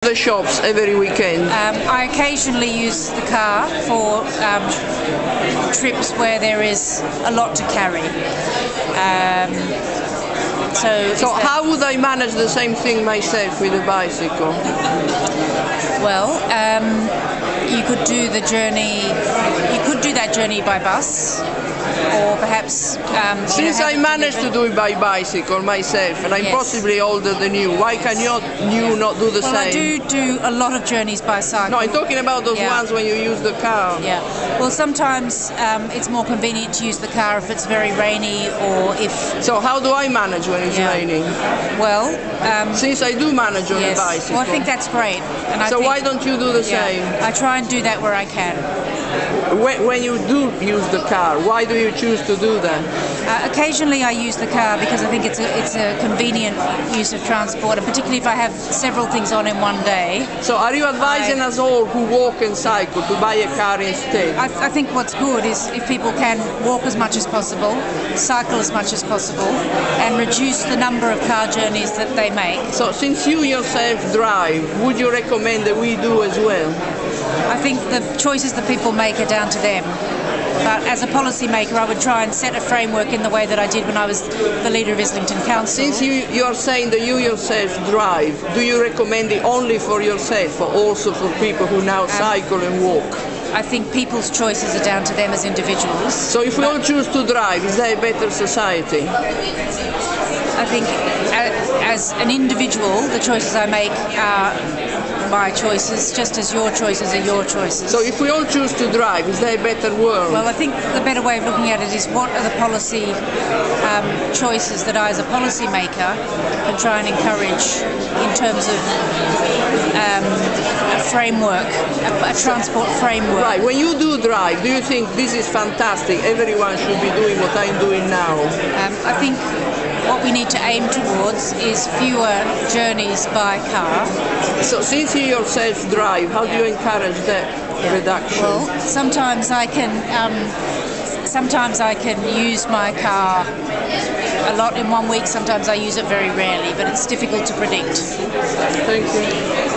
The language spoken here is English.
The shops every weekend? I occasionally use the car for trips where there is a lot to carry. So how would I manage the same thing myself with a bicycle? Well, you could do the journey. You could do that journey by bus, or perhaps. Since I managed to do it by bicycle myself, and I'm possibly older than you, why can you not do the same? Well, I do a lot of journeys by cycle. No, I'm talking about those ones when you use the car. Yeah. Well, sometimes it's more convenient to use the car if it's very rainy or if. So how do I manage when it's raining? Well, since I do manage on a bicycle. Well, I think that's great. And so why don't you do the same? I try and do that where I can. When you do use the car, why do you choose to do that? Occasionally I use the car because I think it's a convenient use of transport, and particularly if I have several things on in one day. So are you advising us all who walk and cycle to buy a car instead? I think what's good is if people can walk as much as possible, cycle as much as possible, and reduce the number of car journeys that they make. So since you yourself drive, would you recommend that we do as well? I think the choices that people make are down to them. But as a policy maker, I would try and set a framework in the way that I did when I was the leader of Islington Council. Since you are saying that you yourself drive, do you recommend it only for yourself or also for people who now cycle and walk? I think people's choices are down to them as individuals. So if we all choose to drive, is there a better society? I think as an individual, the choices I make are my choices, just as your choices are your choices. So if we all choose to drive, is there a better world? Well, I think the better way of looking at it is what are the policy choices that I as a policy maker can try and encourage in terms of a framework, a transport framework. Right, when you do drive, do you think this is fantastic, everyone should be doing what I'm doing now? I think what we need to aim towards is fewer journeys by car. So since you yourself drive, how do you encourage that reduction? Well, sometimes I can use my car a lot in one week, sometimes I use it very rarely, but it's difficult to predict. Thank you.